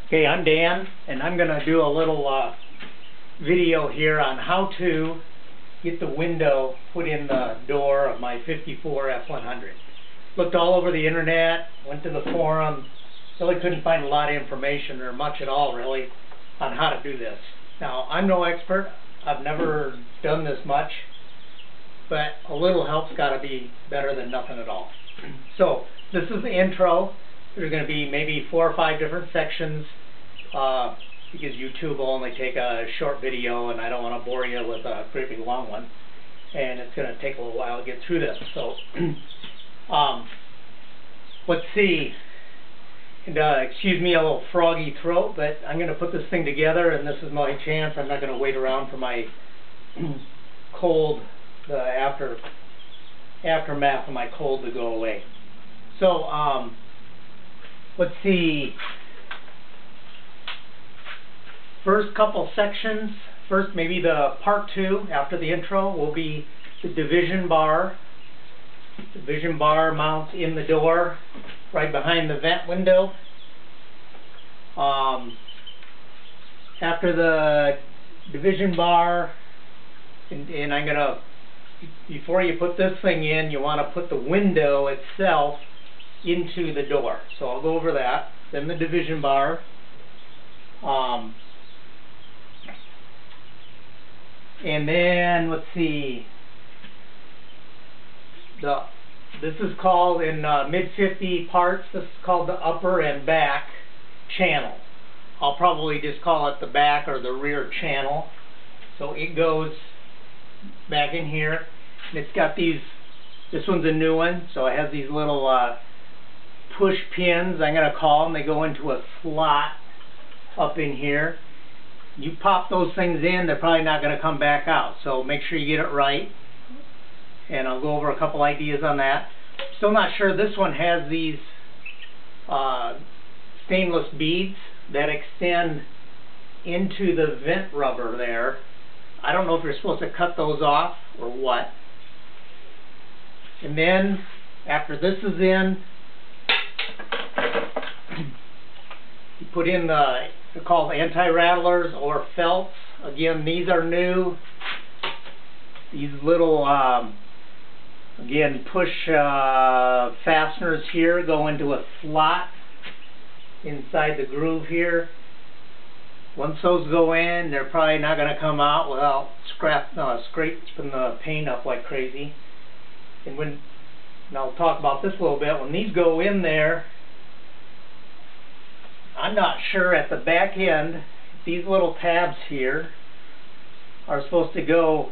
Okay, I'm Dan, and I'm going to do a little video here on how to get the window put in the door of my 54 F100. Looked all over the internet, went to the forum, really couldn't find a lot of information or much at all really on how to do this. Now, I'm no expert, I've never done this much, but a little help's got to be better than nothing at all. So, this is the intro. There's going to be maybe 4 or 5 different sections because YouTube will only take a short video and I don't want to bore you with a great big long one. And it's going to take a little while to get through this. So, let's see. And, excuse me, a little froggy throat, but I'm going to put this thing together and this is my chance. I'm not going to wait around for my cold, the aftermath of my cold to go away. So, let's see. First couple sections, first maybe the part 2 after the intro will be the division bar. The division bar mounts in the door right behind the vent window. After the division bar, and I'm going to, before you put this thing in, you want to put the window itself into the door. So I'll go over that. Then the division bar. And then, let's see, this is called, in mid-50 parts, this is called the upper and back channel. I'll probably just call it the back or the rear channel. So it goes back in here, and it's got these, this one's a new one, so it has these little push pins, I'm going to call them. They go into a slot up in here. You pop those things in, they're probably not going to come back out, so make sure you get it right. And I'll go over a couple ideas on that. Still not sure this one has these stainless beads that extend into the vent rubber there. I don't know if you're supposed to cut those off or what. And then, after this is in, you put in they're called Anti-Rattle Errs or felts. Again, these are new. These little, again, push fasteners here go into a slot inside the groove here. Once those go in, they're probably not going to come out without scraping the paint up like crazy. And I'll talk about this a little bit. When these go in there, I'm not sure at the back end, these little tabs here are supposed to go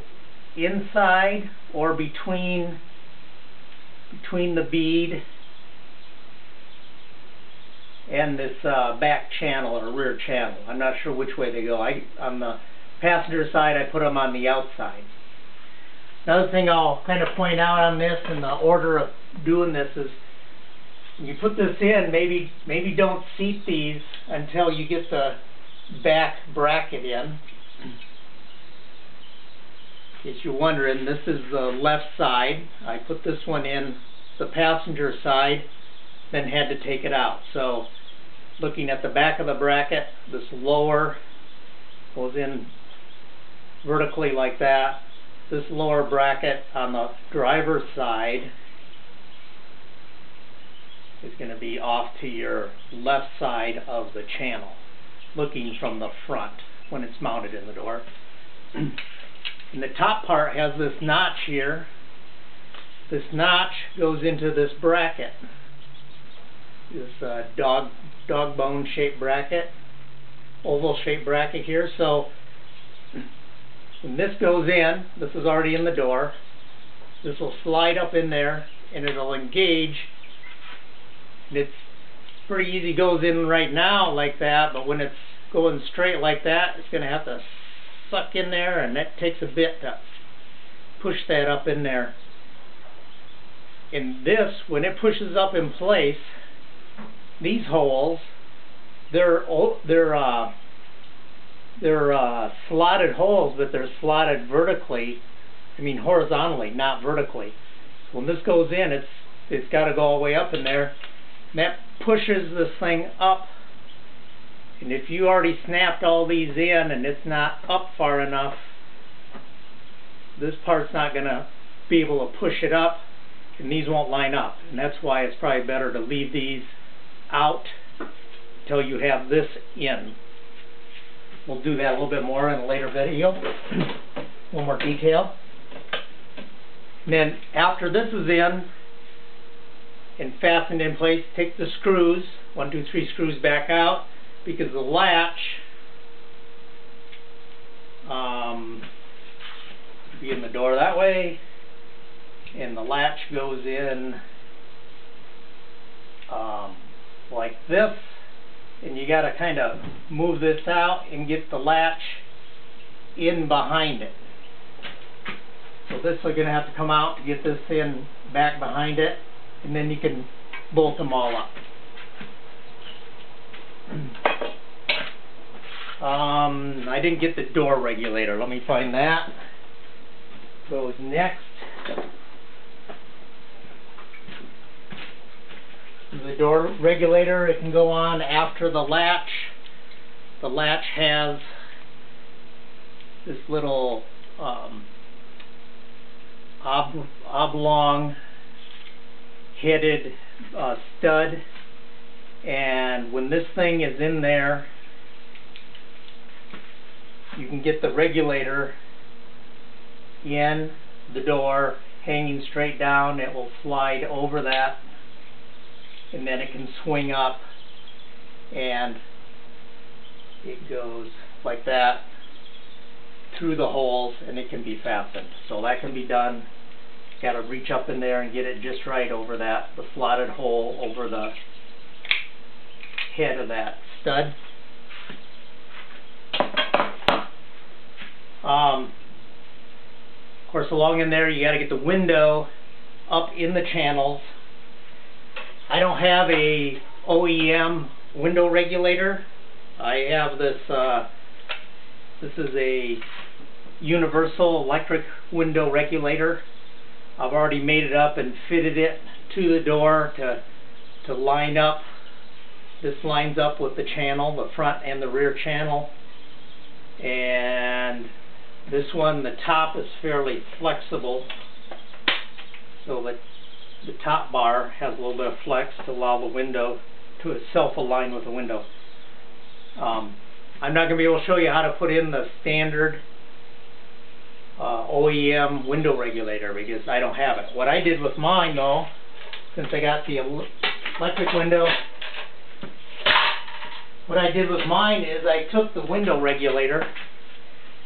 inside or between the bead and this back channel or rear channel. I'm not sure which way they go. On the passenger side, I put them on the outside. Another thing I'll kind of point out on this, in the order of doing this, is when you put this in, maybe don't seat these until you get the back bracket in. In case you're wondering, this is the left side. I put this one in the passenger side, then had to take it out. So, looking at the back of the bracket, this lower goes in vertically like that. This lower bracket on the driver's side is going to be off to your left side of the channel, looking from the front when it's mounted in the door. And the top part has this notch here. This notch goes into this bracket, this dog bone shaped bracket, oval shaped bracket here. So when this goes in, this is already in the door, this will slide up in there and it'll engage. And it's pretty easy, goes in right now like that, but when it's going straight like that, it's going to have to suck in there, and that takes a bit to push that up in there. And this, when it pushes up in place, these holes, they're slotted holes, but they're slotted vertically, horizontally, not vertically. So when this goes in, it's got to go all the way up in there. And that pushes this thing up And if you already snapped all these in and it's not up far enough, this part's not going to be able to push it up, and these won't line up. And that's why it's probably better to leave these out until you have this in. We'll do that a little bit more in a later video. One more detail. And then after this is in and fastened in place, take the screws, 1, 2, 3 screws back out, because the latch be in the door that way, and the latch goes in like this, and you got to kind of move this out and get the latch in behind it. So this is going to have to come out to get this in back behind it, and then you can bolt them all up. I didn't get the door regulator. Let me find that. Goes next. The door regulator, it can go on after the latch. The latch has this little oblong headed stud, and when this thing is in there, you can get the regulator in the door hanging straight down. It will slide over that, and then it can swing up, and it goes like that through the holes, and it can be fastened. So that can be done. Got to reach up in there and get it just right over that, the slotted hole over the head of that stud. Of course, along in there, you got to get the window up in the channels. I don't have a OEM window regulator. I have this. This is a universal electric window regulator. I've already made it up and fitted it to the door to line up. This lines up with the channel, the front and the rear channel. And this one, the top is fairly flexible, so that the top bar has a little bit of flex to allow the window to self-align with the window. I'm not going to be able to show you how to put in the standard OEM window regulator because I don't have it. What I did with mine, though, since I got the electric window, what I did with mine is I took the window regulator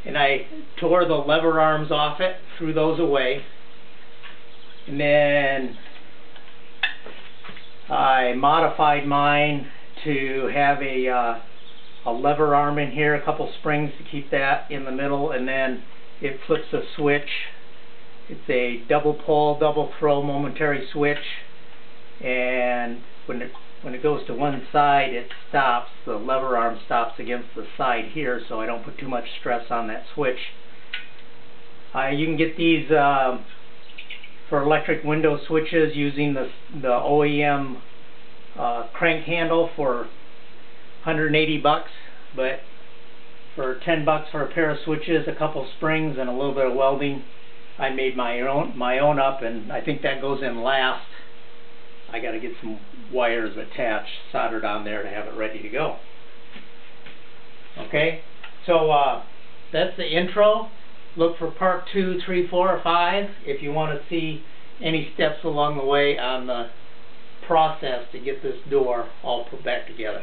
and I tore the lever arms off it, threw those away, and then I modified mine to have a lever arm in here, a couple springs to keep that in the middle, and then it flips a switch. It's a double pull, double throw momentary switch, and when it goes to one side, it stops. The lever arm stops against the side here, so I don't put too much stress on that switch. You can get these for electric window switches using the OEM crank handle for $180, but for $10 for a pair of switches, a couple springs, and a little bit of welding, I made my own up, and I think that goes in last. I got to get some wires attached, soldered on there to have it ready to go. Okay, so that's the intro. Look for part 2, 3, 4, or 5 if you want to see any steps along the way on the process to get this door all put back together.